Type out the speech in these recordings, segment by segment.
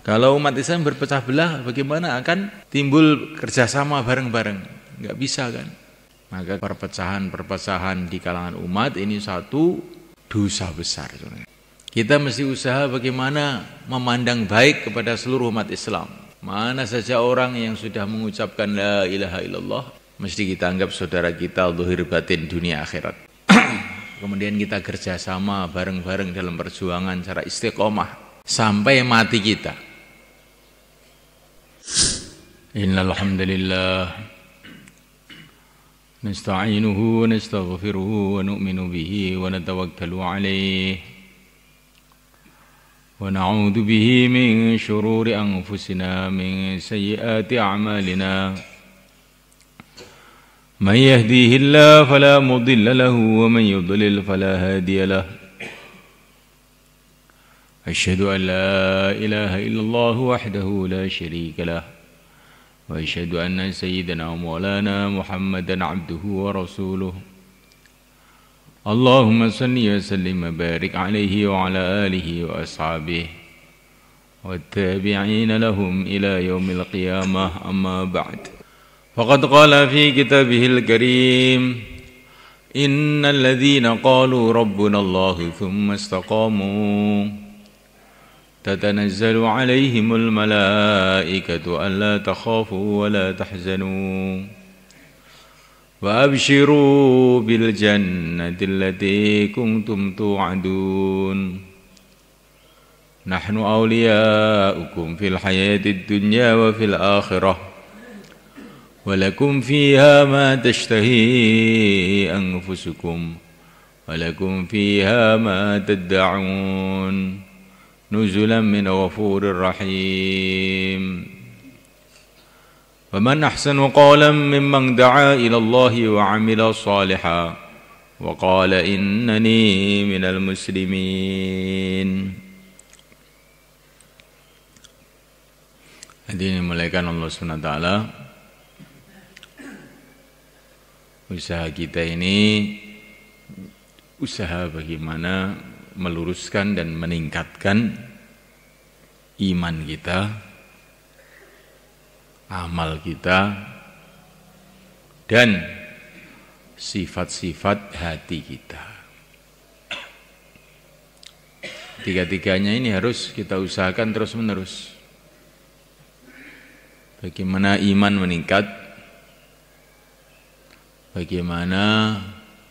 Kalau umat Islam berpecah belah, bagaimana akan timbul kerjasama bareng-bareng? Nggak bisa kan? Maka perpecahan-perpecahan di kalangan umat ini satu dosa besar. Kita mesti usaha bagaimana memandang baik kepada seluruh umat Islam. Mana saja orang yang sudah mengucapkan la ilaha illallah, mesti kita anggap saudara kita zahir batin dunia akhirat. Kemudian kita kerjasama bareng-bareng dalam perjuangan secara istiqomah sampai mati kita. Innal hamdalillah nasta'inuhu wa nastaghfiruhu wa nu'minu bihi wa natawakkalu alayhi wa na'udzu bihi min shururi anfusina min sayyiati a'malina man yahdihillahu fala mudilla lahu wa man yudlil fala hadiya lahu asyhadu an la ilaha illallah wahdahu la syarika lahu وأشهد أن سيدنا ومولانا محمدا عبده ورسوله اللهم صل وسلم وبارك عليه وعلى آله وأصحابه والتابعين لهم إلى يوم القيامة أما بعد فقد قال في كتابه الكريم إن الذين قالوا ربنا الله ثم استقاموا تتنزل عليهم الملائكة ألا تخافوا ولا تحزنوا وأبشروا بالجنة التي كنتم توعدون نحن أولياؤكم في الحياة الدنيا وفي الآخرة ولكم فيها ما تشتهي أنفسكم ولكم فيها ما تدعون نزلا من غفور رحيم ومن أحسن قولا ممن دعا إلى الله وعمل صالحا وقال إنني من المسلمين. Hadirin dimuliakan Allah SWT, usaha kita ini usaha bagaimana meluruskan dan meningkatkan iman kita, amal kita, dan sifat-sifat hati kita. Tiga-tiganya ini harus kita usahakan terus-menerus. Bagaimana iman meningkat, bagaimana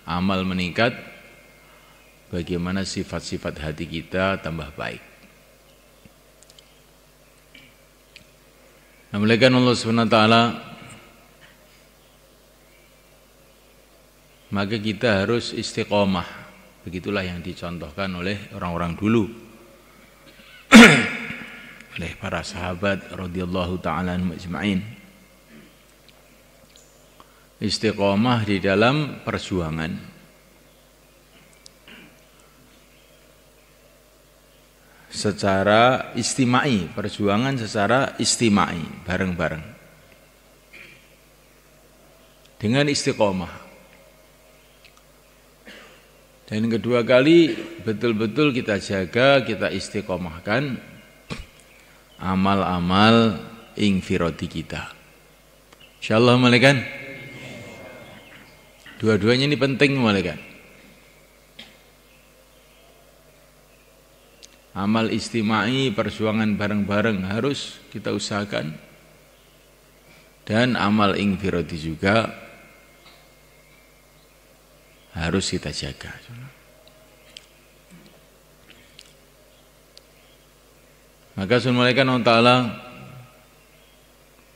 amal meningkat, bagaimana sifat-sifat hati kita tambah baik. Nah, muliakan Allah SWT, maka kita harus istiqomah. Begitulah yang dicontohkan oleh orang-orang dulu, oleh para sahabat radhiyallahu ta'ala anhum ajma'in. Istiqomah di dalam perjuangan, secara istimai, perjuangan secara istimai, bareng-bareng dengan istiqomah. Dan kedua kali betul-betul kita jaga, kita istiqomahkan amal-amal infiradi kita. Insyaallah malaikat. Dua-duanya ini penting malaikat. Amal istimai, perjuangan bareng-bareng harus kita usahakan. Dan amal infiradi juga harus kita jaga. Maka sunmulaikan Allah Ta'ala,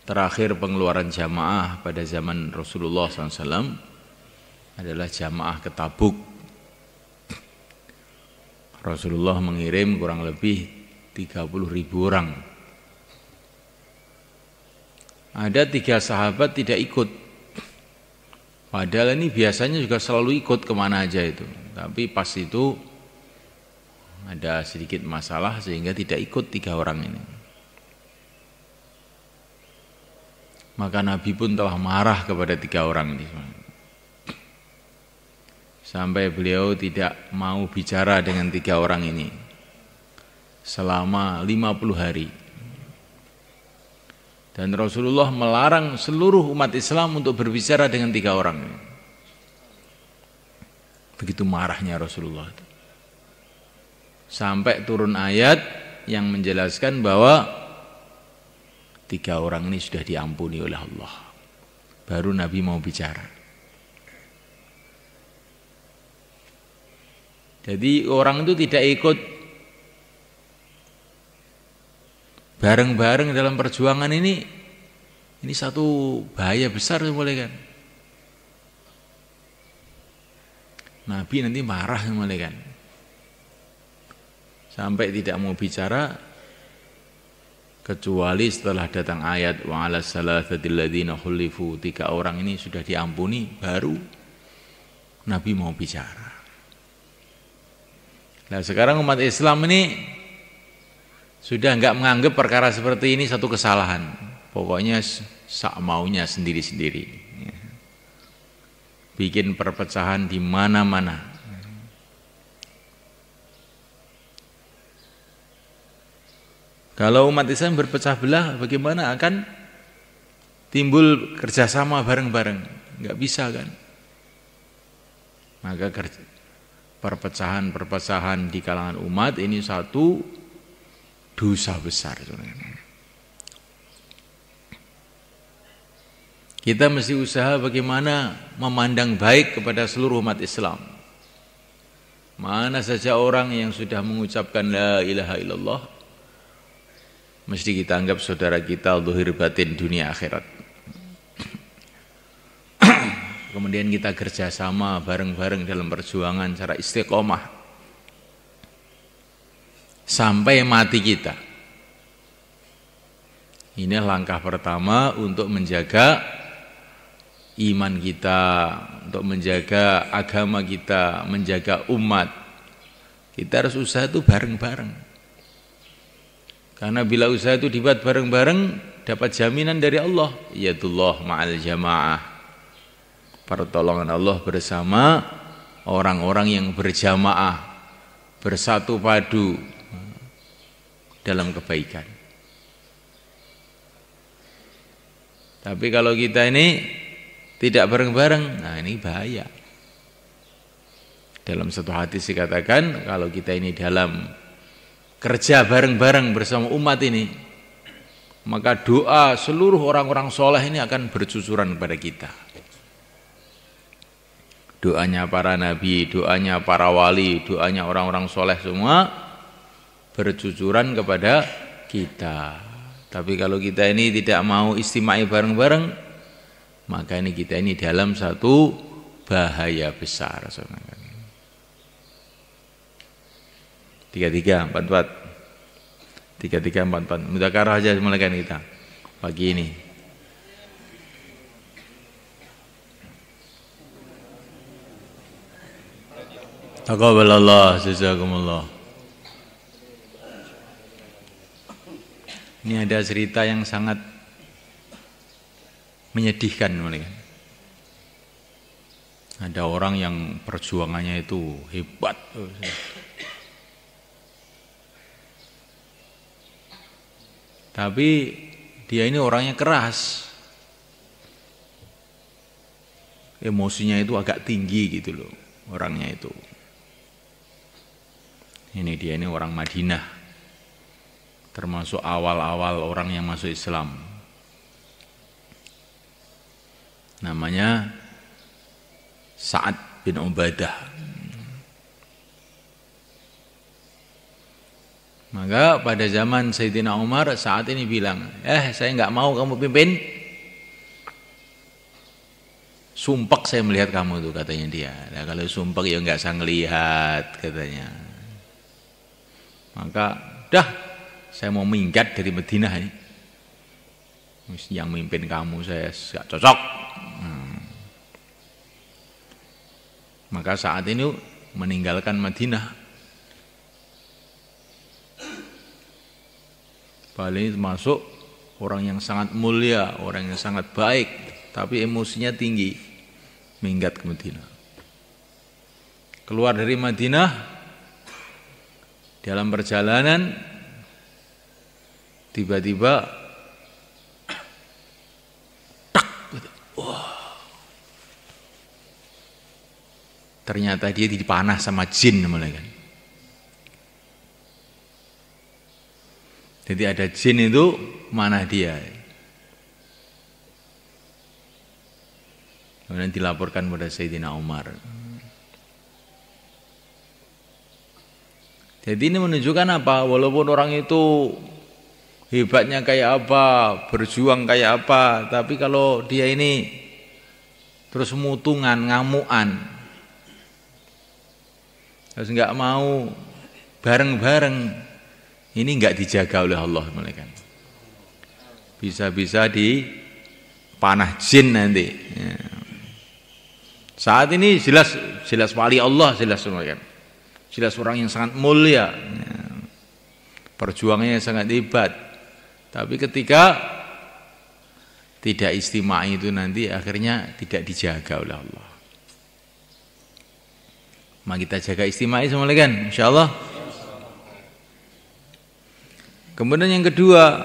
terakhir pengeluaran jamaah pada zaman Rasulullah SAW adalah jamaah ke Tabuk. Rasulullah mengirim kurang lebih 30.000 orang. Ada 3 sahabat tidak ikut. Padahal ini biasanya juga selalu ikut kemana aja itu. Tapi pas itu ada sedikit masalah sehingga tidak ikut 3 orang ini. Maka Nabi pun telah marah kepada 3 orang ini. sampai beliau tidak mau bicara dengan 3 orang ini selama 50 hari. Dan Rasulullah melarang seluruh umat Islam untuk berbicara dengan 3 orang ini. Begitu marahnya Rasulullah. Sampai turun ayat yang menjelaskan bahwa 3 orang ini sudah diampuni oleh Allah. Baru Nabi mau bicara. Jadi orang itu tidak ikut bareng-bareng dalam perjuangan ini satu bahaya besar mulai kan. Nabi nanti marah mulai kan. Sampai tidak mau bicara kecuali setelah datang ayat wa 'alas salasatil ladzina khulifu, 3 orang ini sudah diampuni, baru Nabi mau bicara. Nah, sekarang umat Islam ini sudah enggak menganggap perkara seperti ini satu kesalahan. Pokoknya sak maunya sendiri-sendiri. Bikin perpecahan di mana-mana. Kalau umat Islam berpecah belah, bagaimana akan timbul kerjasama bareng-bareng? Enggak bisa kan? Maka perpecahan-perpecahan di kalangan umat ini satu dosa besar. Kita mesti usaha bagaimana memandang baik kepada seluruh umat Islam. Mana saja orang yang sudah mengucapkan la ilaha illallah, mesti kita anggap saudara kita zahir batin dunia akhirat. Kemudian kita kerjasama bareng-bareng dalam perjuangan secara istiqomah sampai mati kita. Ini langkah pertama untuk menjaga iman kita, untuk menjaga agama kita, menjaga umat. Kita harus usaha itu bareng-bareng. Karena bila usaha itu dibuat bareng-bareng, dapat jaminan dari Allah, yadullah ma'al jamaah. Pertolongan Allah bersama orang-orang yang berjamaah, bersatu padu dalam kebaikan. Tapi kalau kita ini tidak bareng-bareng, nah ini bahaya. Dalam satu hadis dikatakan, kalau kita ini dalam kerja bareng-bareng bersama umat ini, maka doa seluruh orang-orang soleh ini akan bercucuran kepada kita. Doanya para nabi, doanya para wali, doanya orang-orang soleh semua bercucuran kepada kita. Tapi kalau kita ini tidak mau istimai bareng-bareng, maka ini kita ini dalam satu bahaya besar. 3344 mudzakarah aja mulaikan kita pagi ini. Taqabbalallah, jazakumullah. Ini ada cerita yang sangat menyedihkan mulai. Ada orang yang perjuangannya itu hebat. Tapi dia ini orangnya keras. Emosinya itu agak tinggi gitu loh orangnya itu. Ini dia ini orang Madinah. Termasuk awal-awal orang yang masuk Islam. Namanya Sa'ad bin Ubadah. Maka pada zaman Sayyidina Umar saat ini bilang, saya enggak mau kamu pimpin. Sumpek saya melihat kamu tuh, katanya dia. Nah, kalau sumpek ya enggak saya ngelihat, katanya. Maka dah saya mau minggat dari Madinah ini. Yang mimpin kamu saya enggak cocok. Maka saat ini meninggalkan Madinah. Paling masuk orang yang sangat mulia, orang yang sangat baik, tapi emosinya tinggi, minggat ke Madinah. keluar dari Madinah, dalam perjalanan tiba-tiba tak, wah, ternyata dia dipanah sama jin mulai kan. Jadi ada jin itu mana dia. Kemudian dilaporkan pada Sayyidina Umar. Jadi ini menunjukkan apa? Walaupun orang itu hebatnya kayak apa, berjuang kayak apa, tapi kalau dia ini terus mutungan, ngamuan, terus nggak mau bareng-bareng, ini nggak dijaga oleh Allah mereka. Bisa-bisa dipanah jin nanti. Ya. Saat ini jelas wali Allah, jelas mereka. Jelas orang yang sangat mulia, ya. Perjuangannya sangat hebat. Tapi ketika tidak istimewa itu nanti akhirnya tidak dijaga oleh Allah. Mari kita jaga istimewa semua kan, insyaallah. Kemudian yang kedua,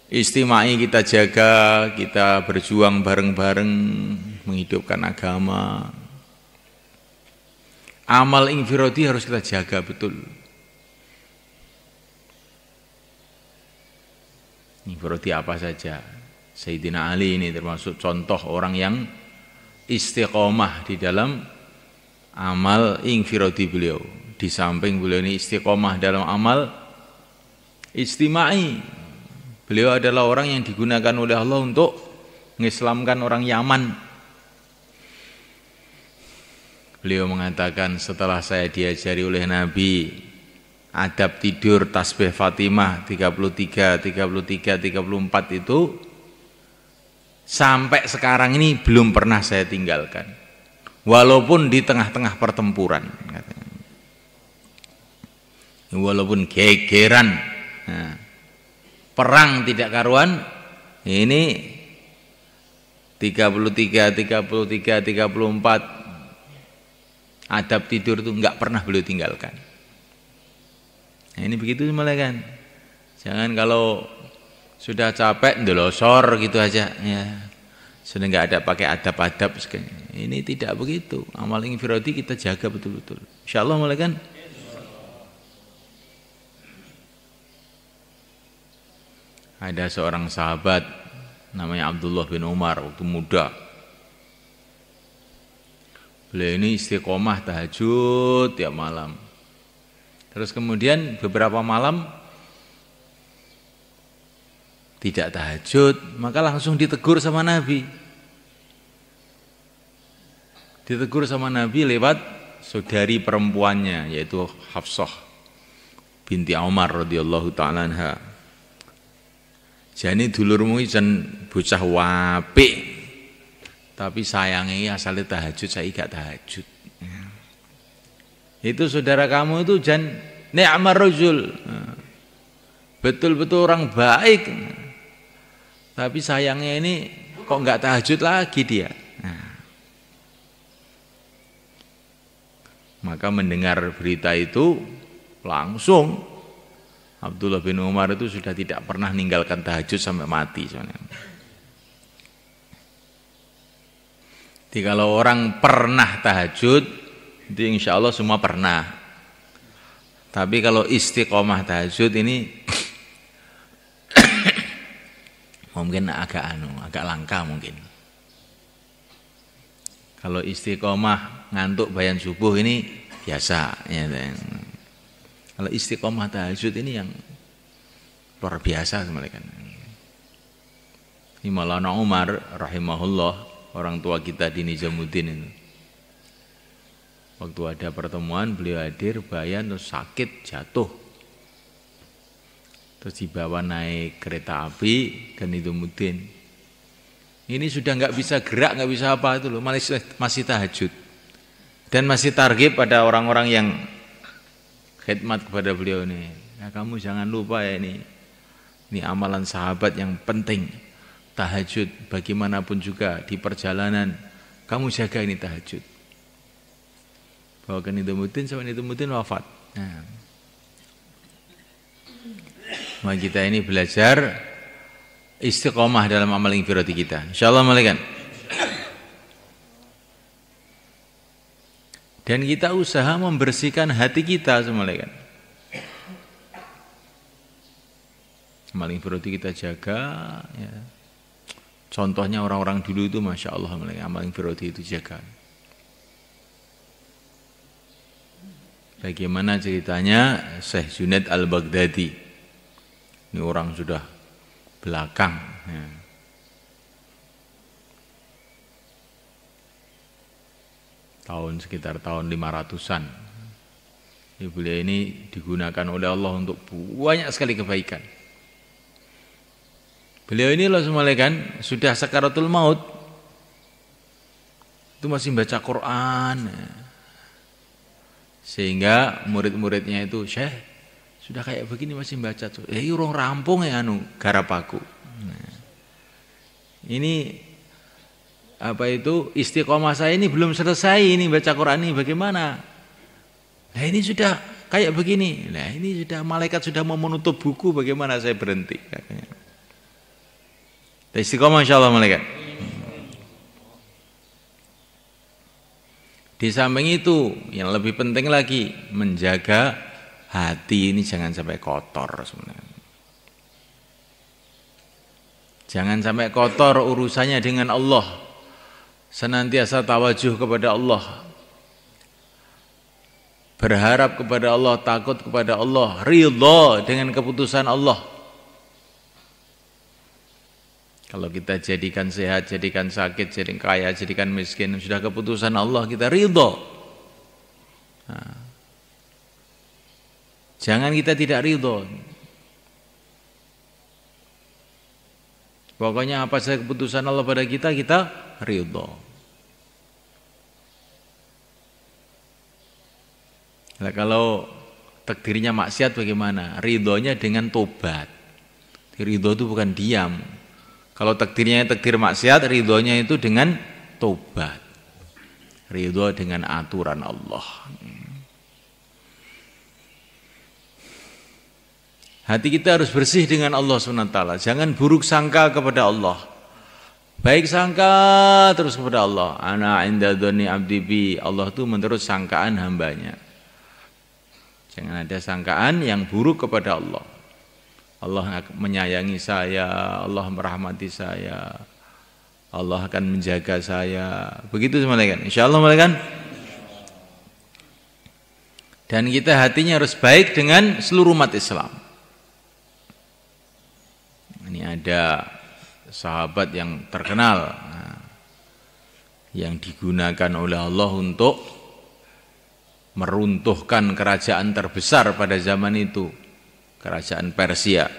istimewa kita jaga, kita berjuang bareng-bareng menghidupkan agama. Amal infiradi harus kita jaga betul. Infiradi apa saja? Sayyidina Ali ini termasuk contoh orang yang istiqomah di dalam amal infiradi beliau. Di samping beliau ini istiqomah dalam amal istimai. Beliau adalah orang yang digunakan oleh Allah untuk mengislamkan orang Yaman. Beliau mengatakan setelah saya diajari oleh Nabi adab tidur tasbih Fatimah 33, 33, 34 itu sampai sekarang ini belum pernah saya tinggalkan. Walaupun di tengah-tengah pertempuran. Walaupun gegeran. Nah, perang tidak karuan, ini 33, 33, 34 adab tidur itu enggak pernah beliau tinggalkan. Nah, ini begitu mulai kan. Jangan kalau sudah capek ndelosor gitu aja ya. Sudah enggak ada pakai adab-adab. Ini tidak begitu. Amal infiradi kita jaga betul-betul. Insyaallah mulai kan. Ada seorang sahabat namanya Abdullah bin Umar waktu muda. Beliau ini istiqomah tahajud tiap malam. Terus kemudian beberapa malam tidak tahajud, maka langsung ditegur sama Nabi. Ditegur sama Nabi lewat saudari perempuannya yaitu Hafsah binti Umar radhiyallahu taala anha. Jane dulurmu jan bocah wapik. Tapi sayangnya asalnya tahajud, saya gak tahajud. Itu saudara kamu itu jan ni'mar rajul. Betul-betul orang baik. Tapi sayangnya ini kok gak tahajud lagi dia. Maka mendengar berita itu langsung Abdullah bin Umar itu sudah tidak pernah meninggalkan tahajud sampai mati soalnya. Jadi kalau orang pernah tahajud, itu insya Allah semua pernah. Tapi kalau istiqomah tahajud ini mungkin agak langka mungkin. Kalau istiqomah ngantuk bayan subuh ini biasa. Ya. Kalau istiqomah tahajud ini yang luar biasa sebenarnya. Maulana Umar rahimahullah, orang tua kita di Nizamuddin itu. Waktu ada pertemuan beliau hadir, bayan terus sakit jatuh. Terus dibawa naik kereta api ke Nizamuddin. Ini sudah nggak bisa gerak, nggak bisa apa itu loh, masih tahajud. Dan masih target pada orang-orang yang khidmat kepada beliau ini. Nah, kamu jangan lupa ya ini amalan sahabat yang penting. Tahajud bagaimanapun juga di perjalanan kamu jaga ini tahajud. Bahwa kan Nidhamuddin sama Nidhamuddin wafat. Nah. Maka kita ini belajar istiqomah dalam amal infiradi kita. Insyaallah malaikat. Dan kita usaha membersihkan hati kita malaikat. Amal infiradi kita jaga ya. Contohnya orang-orang dulu itu Masya Allah malaikat, amal infiradi itu jaga. Bagaimana ceritanya Syekh Junaid Al-Baghdadi. Ini orang sudah belakang ya. Sekitar tahun 500-an. Beliau ini digunakan oleh Allah untuk banyak sekali kebaikan. Beliau ini loh semalekan sudah sakaratul maut. Itu masih baca Quran. Sehingga murid-muridnya itu, "Syekh, sudah kayak begini masih baca tuh. Urung rampung ya garap aku." Nah, ini istiqomah saya ini belum selesai ini baca Quran ini bagaimana? Nah, ini sudah kayak begini. Nah, ini sudah malaikat sudah mau menutup buku, bagaimana saya berhenti katanya. Istiqomah insyaallah malaikat. Di samping itu yang lebih penting lagi menjaga hati ini jangan sampai kotor sebenarnya. Jangan sampai kotor urusannya dengan Allah. Senantiasa tawajuh kepada Allah. Berharap kepada Allah, takut kepada Allah, ridha dengan keputusan Allah. Kalau kita jadikan sehat, jadikan sakit, jadikan kaya, jadikan miskin, sudah keputusan Allah kita ridha. Nah, jangan kita tidak ridha. Pokoknya apa saja keputusan Allah pada kita, kita ridha. Nah, kalau takdirnya maksiat bagaimana? Ridhonya dengan tobat. Ridho itu bukan diam. Kalau takdirnya takdir maksiat, ridhonya itu dengan tobat. Ridho dengan aturan Allah. Hati kita harus bersih dengan Allah SWT. Jangan buruk sangka kepada Allah. Baik sangka terus kepada Allah. Ana inda dzanni abdi bi. Allah itu menurut sangkaan hambanya. Jangan ada sangkaan yang buruk kepada Allah. Allah menyayangi saya, Allah merahmati saya, Allah akan menjaga saya. Begitu malaikat. Insyaallah malaikat. Dan kita hatinya harus baik dengan seluruh umat Islam. Ini ada sahabat yang terkenal yang digunakan oleh Allah untuk meruntuhkan kerajaan terbesar pada zaman itu, kerajaan Persia,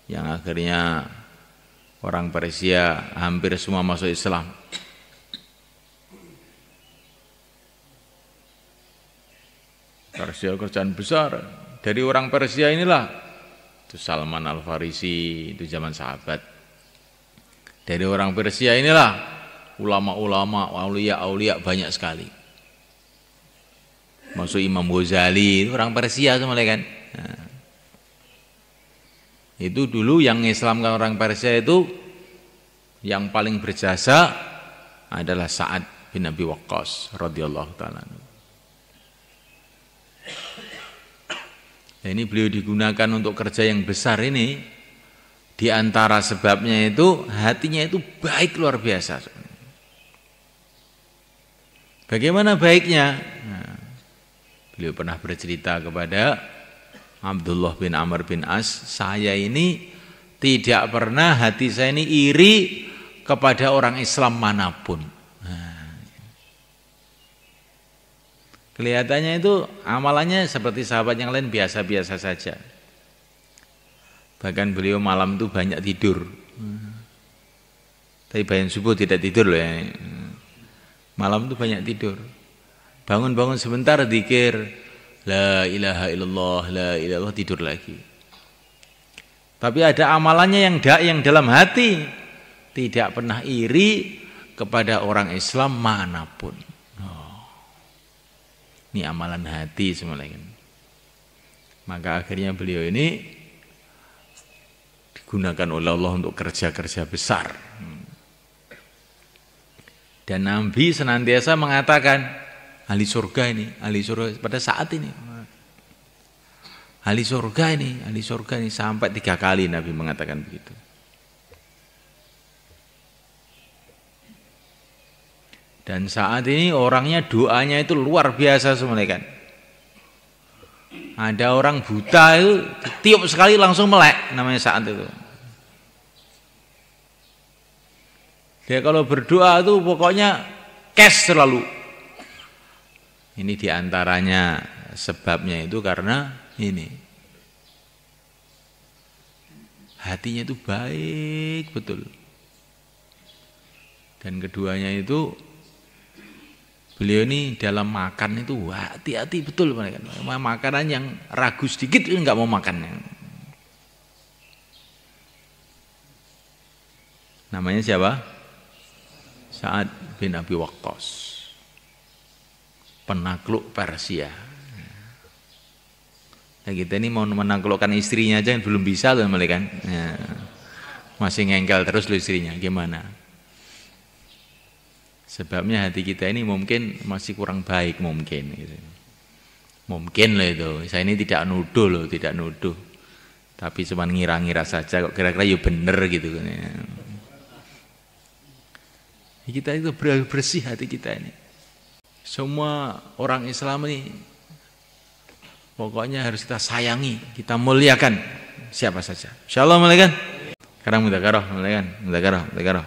yang akhirnya orang Persia hampir semua masuk Islam. Persia kerajaan besar, dari orang Persia inilah itu Salman Al-Farisi, itu zaman sahabat. Dari orang Persia inilah ulama-ulama, aulia-aulia banyak sekali. Masuk Imam Ghazali, itu orang Persia semua kan. Nah, itu dulu yang Islamkan orang Persia itu yang paling berjasa adalah Sa'ad bin Abi Waqqas radhiyallahu ta'ala. Nah, ini beliau digunakan untuk kerja yang besar ini. Di antara sebabnya itu hatinya itu baik luar biasa. Bagaimana baiknya? Nah, beliau pernah bercerita kepada Abdullah bin Amr bin As, saya ini tidak pernah hati saya ini iri kepada orang Islam manapun. Nah, kelihatannya itu amalannya seperti sahabat yang lain biasa-biasa saja. Bahkan beliau malam itu banyak tidur. Tapi bayan subuh tidak tidur loh ya. Malam itu banyak tidur. Bangun-bangun sebentar zikir, la ilaha illallah, la ilaha illallah, tidur lagi. Tapi ada amalannya yang dalam hati tidak pernah iri kepada orang Islam manapun. Ini amalan hati semuanya kan. Maka akhirnya beliau ini digunakan oleh Allah untuk kerja-kerja besar. Dan Nabi senantiasa mengatakan ahli surga ini, ahli surga pada saat ini. Ahli surga ini sampai 3 kali Nabi mengatakan begitu. Dan saat ini orangnya doanya itu luar biasa semuanya kan. Ada orang buta itu tiup sekali langsung melek namanya saat itu. Dia kalau berdoa itu pokoknya cash selalu. Ini diantaranya sebabnya itu karena ini. Hatinya itu baik betul. Dan keduanya itu beliau ini dalam makan itu hati-hati betul mereka. Makanan yang ragu sedikit itu enggak mau makan. Namanya siapa? Sa'ad bin Abi Waqqas, penakluk Persia. Nah, kita ini mau menaklukkan istrinya aja belum bisa loh mereka kan. Ya. Masih ngengkel terus loh istrinya, gimana? Sebabnya hati kita ini mungkin masih kurang baik mungkin gitu. Mungkin loh itu. Saya ini tidak nuduh loh, tidak nuduh. Tapi cuma ngira-ngira saja kok kira-kira ya bener gitu kan ya. Kita itu bersih hati kita ini. Semua orang Islam ini pokoknya harus kita sayangi, kita muliakan siapa saja. Insyaallah muliakan. Sekarang mudzakarah, muliakan, mudzakarah.